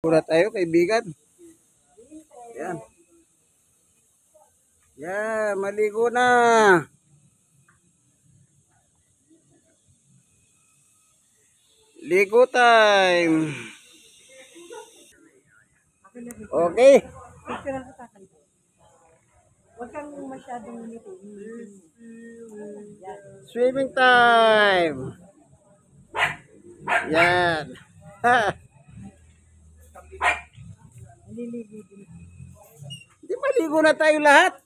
Muna tayo, kaibigan. Yan. Yan, maligo na. Ligo time. Okay. Huwag kang masyadong nito. Swimming time. Yan. Naliligo din. Di maligo na tayo lahat.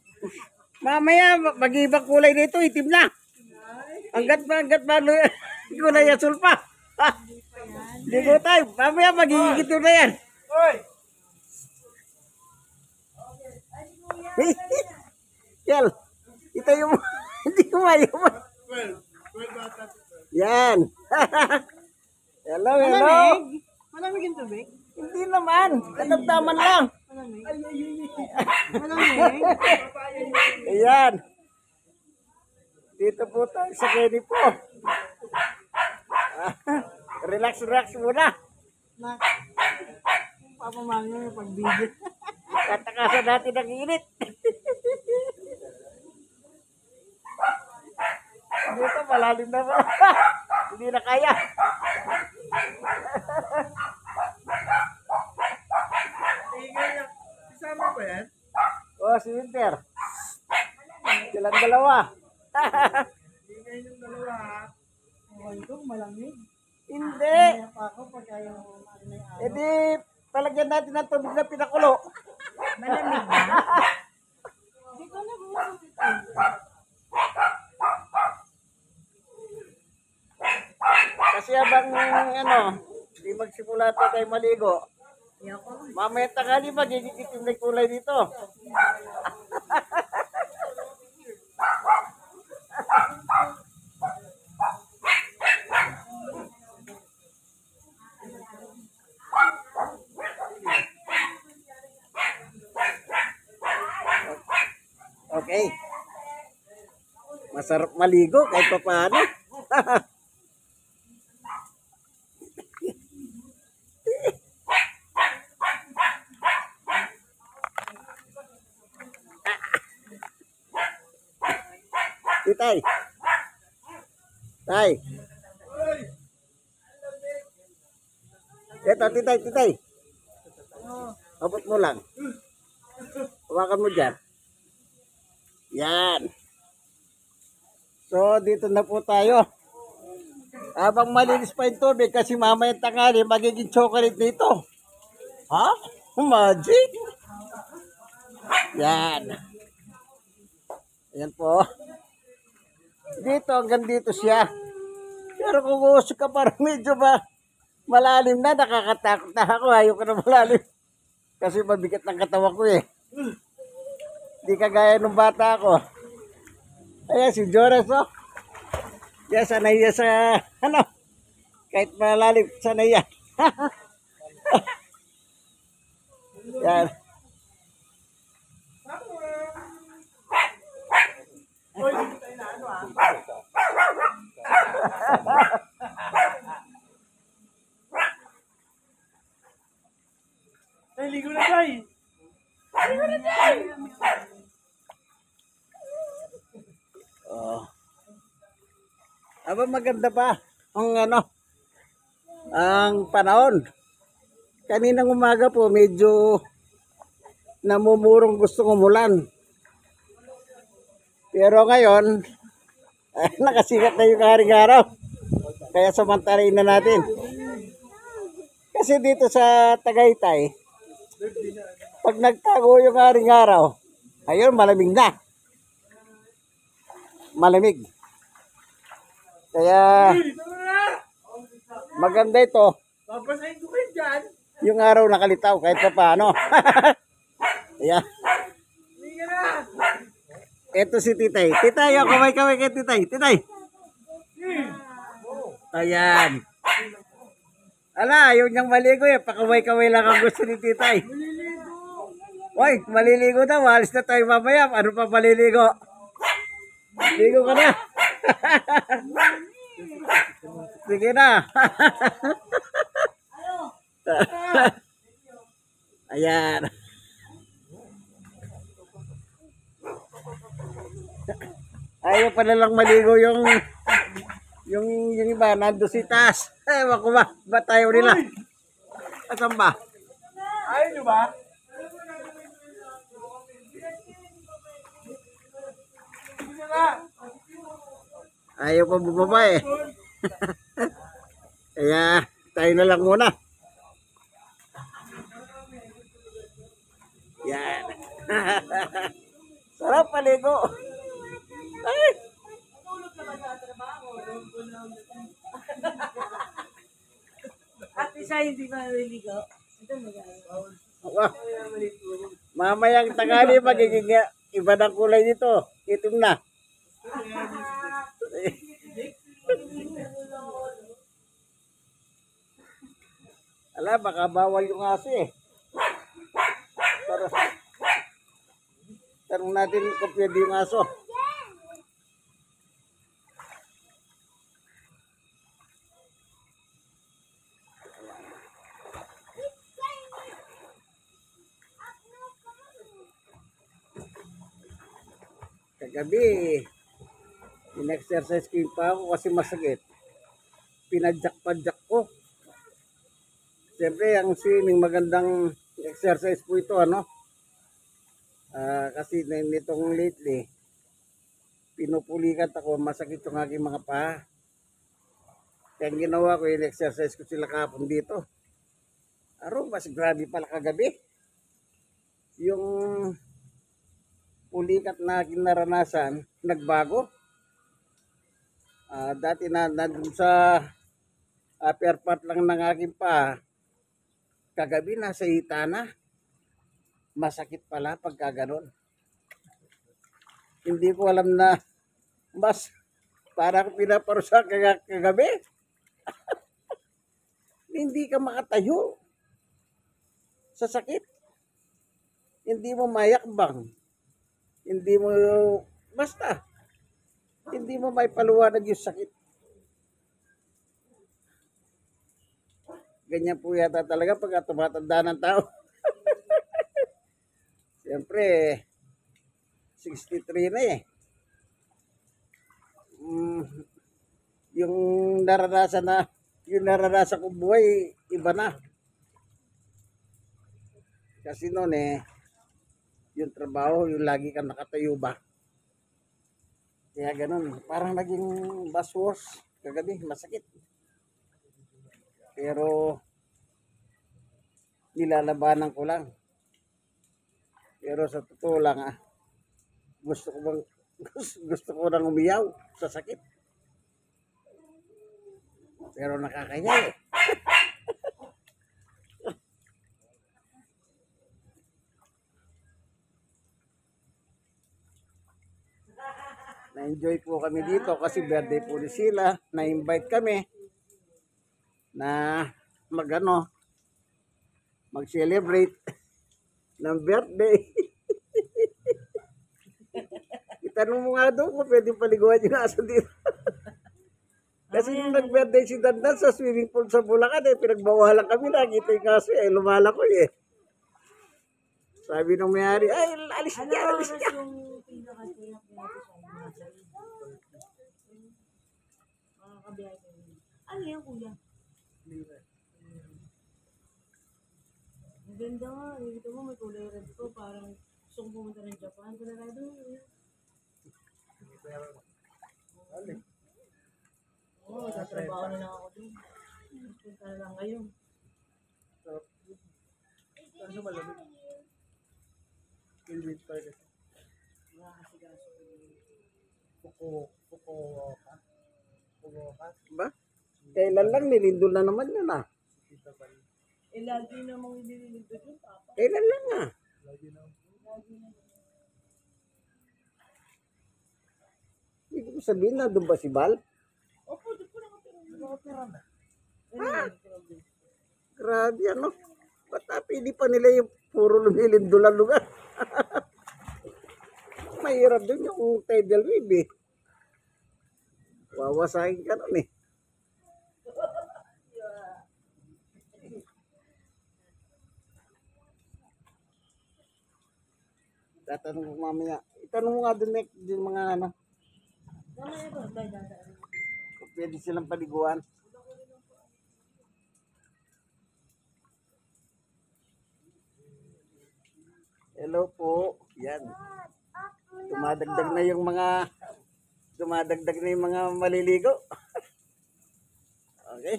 Mamaya, mag-ibang kulay dito, itim na. Hanggat ba, kulay asul pa. Ligo tayo. Mamaya, magigigit na yan. Yal, itayo mo. Hindi ko mayo mo. Yan. Hello, hello. Malamig yung tubig? Hindi naman. Katamtaman lang. Malamig? Malamig? Ayan. Dito po tayo sa Kenny po. Relax, relax muna. Na, papamangin yung pag-video. Katakasan natin ang init. Dito malalim na ba? Hindi na kaya. Isama ba yan? Oh, si Winter. Silang dalawa. Ingay yung dalawa ha. Ewan ko, malamig. Hindi. Kaya pa ako pagka yung may araw. E di, palagyan natin ng tubig na pinakulo. Malamig ba? Hindi ko nag-uusap ito. Kasi abang di magsimula tayo maligo. Ayoko. Mamaya tangali magigigitim na kulay dito. Okay. Masarap maligo kahit pa paano. Titay. Tay. Eto, titay, titay. Abot mo lang. Hawakan mo dyan. Yan. So, dito na po tayo. Habang malinis pa yung tubig kasi mamaya tangali magiging chocolate dito. Ha? Magic? Yan. Yan po. Dito, hanggang dito siya. Pero kung usok ka parang medyo malalim na, nakakatakot na ako. Ayaw ko na malalim. Kasi mabigat ng katawan ko eh. Hindi kagaya ng bata ko. Ayan, si Joras, oh. Yan, sanay yan sa, kahit malalim, sanay yan. Yan. Hoy, dito tayo na ano ha? Ay, ligo na tayo. Ligo na tayo. Oh. Aba maganda pa ang ang panahon. Kaninang umaga po medyo namumurong gustong umulan. Pero ngayon nakasikat na yung haring araw. Kaya samantalin na natin. Kasi dito sa Tagaytay, pag nagtago yung haring araw, ayun malamig na. Malamig. Kaya maganda ito. Papasahin ko kayo dyan. Yung araw nakalitaw kahit pa paano. Ayan. Ligo na. Ito si Titay. Titay, ako kamay kay Titay. Titay. Ayan. Ala, ayaw niyang maligo eh. Pakaway-kaway lang ang gusto ni Titay. Hoy, maliligo daw. Alis na tayo mamaya. Ano pa maliligo? Ligo ka na. Sige na. Ayan. Ayaw pa na lang maligo yung iba nando si taas. Ewan ko ba tayo nila? Asan ba? Ayaw nyo ba? Sige na nga. Ayaw pa bumaba eh. Kaya tayo na lang muna. Yan. Sarap paligo. Ay. At isa hindi pa naliligo. Ito magaling. Wow. Mamayang tangali magiging iba ng kulay nito. Itim na. Ala, baka bawal yung aso eh. Tanong natin kung pwede yung aso. Kagabi, in-exercise ko yung pa ako kasi masakit. Pinadyak-padyak ko. Siyempre, ang swimming, magandang exercise po ito, ano? Kasi nitong lately, pinupulikat ako, masakit yung aking mga paa. Kaya ang ginawa ko, in-exercise ko sila kapon dito. Mas grabe pala kagabi. Yung pulikat na aking naranasan, nagbago. Dati nandun sa upper part lang ng aking paa, kagabi nasa hita na. Masakit pala pagka ganon. Hindi ko alam na mas parang pinaparusa kagabi. Hindi ka makatayo sa sakit. Hindi mo mayakbang. Hindi mo basta. Hindi mo may paluwanag yung sakit. Ganyan po yata talaga pag tumatanda ng tao. Siyempre, 63 na eh. Yung naranasan kong buhay, iba na. Kasi noon eh, yung trabaho, yung lagi kang nakatayo ba. Kaya ganun, parang naging baswas kagabi, masakit. Pero, nilalabanan ko lang. Pero sa totoo lang gusto ko nang umiyaw sa sakit. Pero nakakaya eh. Na-enjoy po kami dito kasi birthday po ni Sheila. Na-invite kami na mag-celebrate ng birthday. Itanong mo nga doon kung pwede paliguan yung aso dito. Kasi nung nag-birthday si Dandan sa swimming pool sa Bulacan eh, pinagbawalan kami, nakita yung aso eh, lumalakoy eh. Sabi nung may-ari, ay alis Ano niya, oras alis niya. yung pinakatiyak natin sa mga kabiyahe ko? Ano yan, kuya? Ang ganda nga. Dito mo may kulay red ko. Parang gusto kong pumunta ng Japan. Colorado. Oo, tatrabaho na lang ako dun. Punta na lang ngayon. Ano malamig? Kilwit pa rin. Nakakasigaso ko. Puko ka? Ba? Kailan lang nilindol na naman yan ah. Eh, lagi namang nililindod yung papa. Kailan lang ah. Hindi ko sabihin na doon ba si Bal? Opo, doon po nakatira na. Grabe ano. Ba't pili pa nila yung puro lumilindol ang lugar? Mahirap doon yung tidal wave eh. Wawasahin ka nun eh. Tatanong ko mamaya. Itanong mo nga dun, Mek, yung mga ano, Mamaya ba? Bay, dadaan. kung pwede silang paliguan. Hello po. Yan. Dumadagdag na yung mga maliligo. Okay.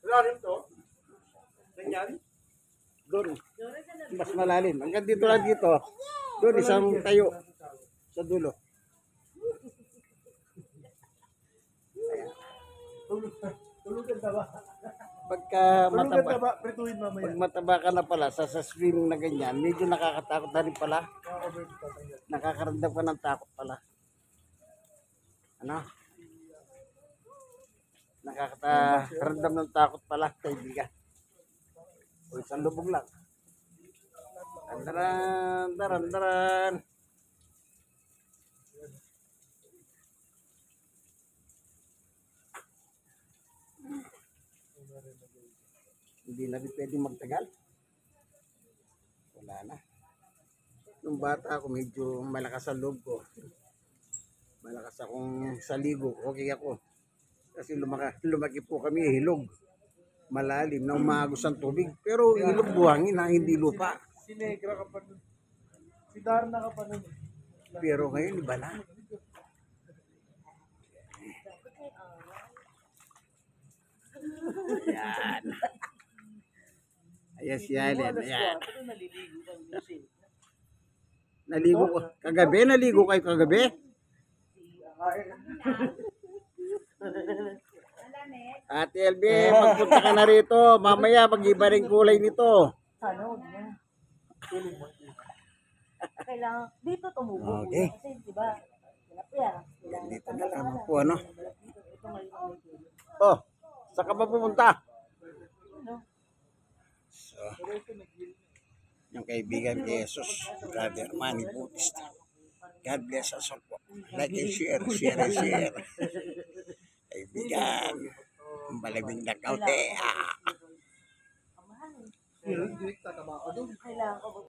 Wala rin to. Ganyan. Doon. Mas malalim. Hanggang dito lang dito. Doon, isang tayo. Sa dulo. Tulugan na ba? Pagka Tulugan na mataba, ba? Prituin mamaya. pag mataba ka na pala sa swimming na ganyan, medyo nakakatakot na rin pala. Makaka-break pa tayo. Nakakaramdam ka ng takot pala. Ano? Nakakaramdam ng takot pala, kaibigan. O isang lubog lang. Daran, daran, daran. Hindi na rin pwede magtagal. Wala na. Nung bata ako, medyo malakas ang loob ko. Malakas akong saligo. Okay ako. Kasi lumaki po kami, hilog. Malalim na umagos ang tubig. Pero ilog buhangin na, hindi lupa. Si Negra ka pa nun. Si Darna ka pa nun. Pero ngayon, iba na. Ayan. Ayan si Allen. Ayan. Ito naliligo kang Lucy. Naligo ko. Kagabi, naligo kayo kagabi. Ate LB, magpunta ka na rito. Mamaya, mag-iba rin kulay nito. Ano? Yan. Kailangan, dito tumubo. Okay. Kasi, di ba? Tilapia. Kailangan Dito na lang po, ano? ito ngayon ang may tulo. Oh, saan ka ba pumunta? Ano? So, yung kaibigan kay Jesus, Brother Manny Bautista. God bless us all po. Like and share, share and share. Kaibigan, malamig na kaunti. Ang mahal eh. Hindi, tataba ako dun. Kailangan ko